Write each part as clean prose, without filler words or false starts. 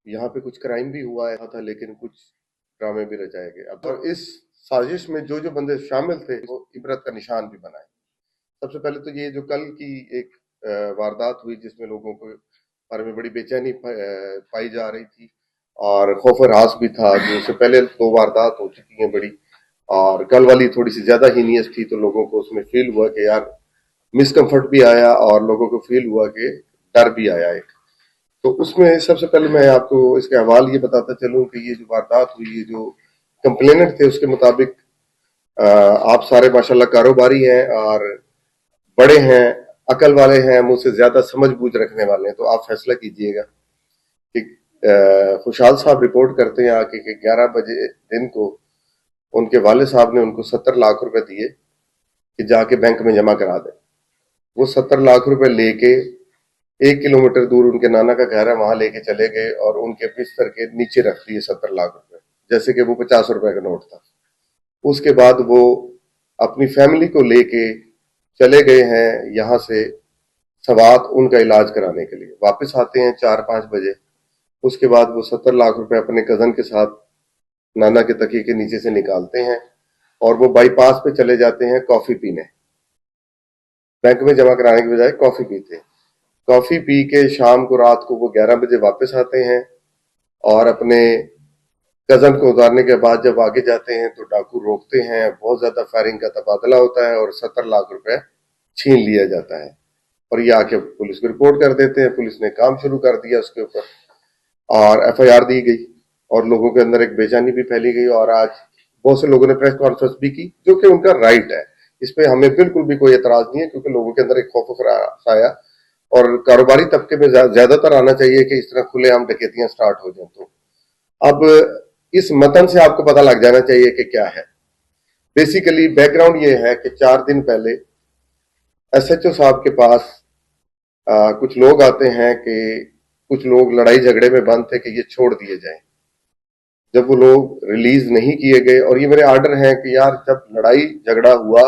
यहाँ पे कुछ क्राइम भी हुआ है था, लेकिन कुछ ड्रामे भी रचाए गए। अब और इस साजिश में जो जो बंदे शामिल थे वो इबरत का निशान भी बनाए। सबसे पहले तो ये जो कल की एक वारदात हुई जिसमें लोगों को बारे में बड़ी बेचैनी पाई जा रही थी और खौफ रास भी था, जो उससे पहले दो वारदात हो चुकी हैं बड़ी, और कल वाली थोड़ी सी ज्यादा हीनियस थी, तो लोगों को उसमें फील हुआ कि यार मिसकम्फर्ट भी आया और लोगों को फील हुआ कि डर भी आया एक। तो उसमें सबसे पहले मैं आपको इसके हवाल ये बताता चलूं कि ये जो वारदात हुई, ये जो कंप्लेनेंट थे उसके मुताबिक आप सारे माशाल्लाह कारोबारी हैं और बड़े हैं, अकल वाले हैं, मुझसे ज्यादा समझ बूझ रखने वाले हैं, तो आप फैसला कीजिएगा कि खुशहाल साहब रिपोर्ट करते हैं आके कि 11 बजे दिन को उनके वाले साहब ने उनको 70 लाख रुपए दिए कि जाके बैंक में जमा करा दें। वो 70 लाख रुपए लेके 1 किलोमीटर दूर उनके नाना का घर है, वहां लेके चले गए और उनके बिस्तर के नीचे रख दिए 70 लाख रुपए, जैसे कि वो 50 रुपए का नोट था। उसके बाद वो अपनी फैमिली को लेके चले गए हैं यहाँ से सवात उनका इलाज कराने के लिए। वापस आते हैं 4-5 बजे। उसके बाद वो 70 लाख रुपए अपने कजन के साथ नाना के तकिए के नीचे से निकालते हैं और वो बाईपास पे चले जाते हैं कॉफी पीने। बैंक में जमा कराने के बजाय कॉफी पीते हैं। कॉफी पी के शाम को रात को वो 11 बजे वापस आते हैं और अपने कजन को उतारने के बाद जब आगे जाते हैं तो डाकू रोकते हैं, बहुत ज्यादा फायरिंग का तबादला होता है और 70 लाख रुपए छीन लिया जाता है। और ये आके पुलिस को रिपोर्ट कर देते हैं। पुलिस ने काम शुरू कर दिया उसके ऊपर और एफआईआर दी गई और लोगों के अंदर एक बेचैनी भी फैली गई। और आज बहुत से लोगों ने प्रेस कॉन्फ्रेंस भी की, जो कि उनका राइट है, इस पे हमें बिल्कुल भी कोई एतराज नहीं है, क्योंकि लोगों के अंदर एक खौफ आया और कारोबारी तबके में ज्यादातर आना चाहिए कि इस तरह खुलेआम डकैतियां स्टार्ट हो जाए। तो अब इस मतन से आपको पता लग जाना चाहिए कि क्या है। बेसिकली बैकग्राउंड ये है कि 4 दिन पहले एसएचओ साहब के पास कुछ लोग आते हैं कि कुछ लोग लड़ाई झगड़े में बंद थे कि ये छोड़ दिए जाएं। जब वो लोग रिलीज नहीं किए गए, और ये मेरे आर्डर हैं कि यार जब लड़ाई झगड़ा हुआ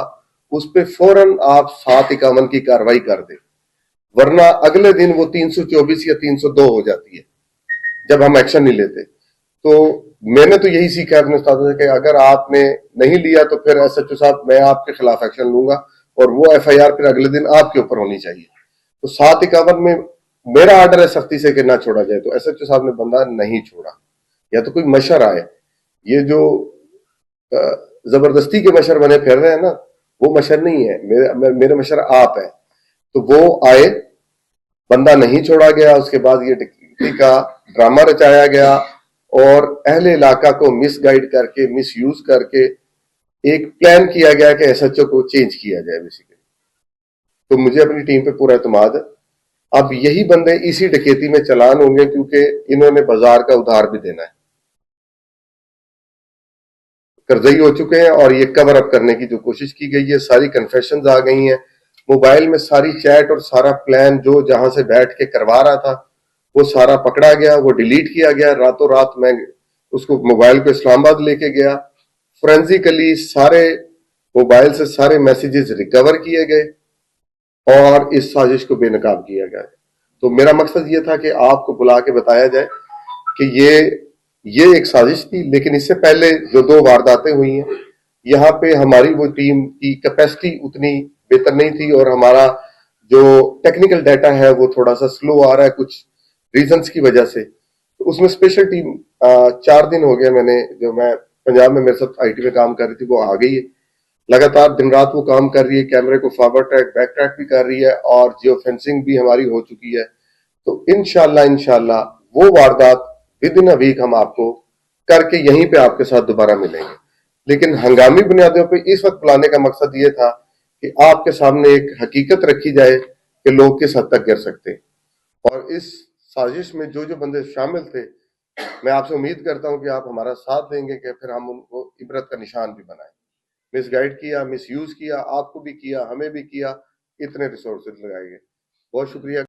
उस पे फौरन आप 751 की कार्रवाई कर दें, वरना अगले दिन वो 324 या 302 हो जाती है जब हम एक्शन नहीं लेते। तो मैंने तो यही सीखा है अपने उस्तादों से कि अगर आपने नहीं लिया तो फिर एसएचओ साहब मैं आपके खिलाफ एक्शन लूंगा और वो एफआईआर फिर अगले दिन आपके ऊपर होनी चाहिए। तो 751 में मेरा आर्डर है सख्ती से कि ना छोड़ा जाए, तो एसएचओ साहब ने बंदा नहीं छोड़ा। या तो कोई मशर आए, ये जो जबरदस्ती के मशर बने फिर रहे हैं ना, वो मशर नहीं है, मेरे मशर आप है। तो वो आए, बंदा नहीं छोड़ा गया। उसके बाद ये डकैती का ड्रामा रचाया गया और अहले इलाका को मिसगाइड करके, मिस यूज करके एक प्लान किया गया कि एसएचओ को चेंज किया जाए बेसिकली। तो मुझे अपनी टीम पे पूरा एतमाद है। अब यही बंदे इसी डकैती में चालान होंगे, क्योंकि इन्होंने बाजार का उधार भी देना है, कर्जई हो चुके हैं और ये कवर अप करने की जो कोशिश की गई है, सारी कन्फेशंस आ गई हैं। मोबाइल में सारी चैट और सारा प्लान जो जहां से बैठ के करवा रहा था वो सारा पकड़ा गया, वो डिलीट किया गया। रातों रात मैं उसको मोबाइल को इस्लामाबाद लेके गया, फोरेंसिकली सारे मोबाइल से सारे मैसेजेस रिकवर किए गए और इस साजिश को बेनकाब किया गया। तो मेरा मकसद ये था कि आपको बुला के बताया जाए कि ये एक साजिश थी, लेकिन इससे पहले जो दो वारदातें हुई हैं, यहाँ पे हमारी वो टीम की कैपेसिटी उतनी बेहतर नहीं थी और हमारा जो टेक्निकल डाटा है वो थोड़ा सा स्लो आ रहा है कुछ रीजंस की वजह से। तो उसमें स्पेशल टीम 4 दिन हो गया मैंने, जो मैं पंजाब में मेरे साथ आईटी में काम कर रही थी, वो आ गई है। लगातार दिन रात वो काम कर रही है, कैमरे को फॉरवर्ड ट्रैक बैक ट्रैक भी कर रही है और जियो फेंसिंग भी हमारी हो चुकी है। तो इंशाल्लाह वो वारदात विद इन अ वीक हम आपको करके यहीं पे आपके साथ दोबारा मिलेंगे। लेकिन हंगामी बुनियादों पे इस वक्त बुलाने का मकसद ये था कि आपके सामने एक हकीकत रखी जाए कि लोग किस हद तक गिर सकते हैं। और इस साजिश में जो जो बंदे शामिल थे, मैं आपसे उम्मीद करता हूं कि आप हमारा साथ देंगे कि फिर हम उनको इबरत का निशान भी बनाएं। मिसगाइड किया, मिस यूज किया, आपको भी किया, हमें भी किया, इतने रिसोर्सेज लगाए गए। बहुत शुक्रिया।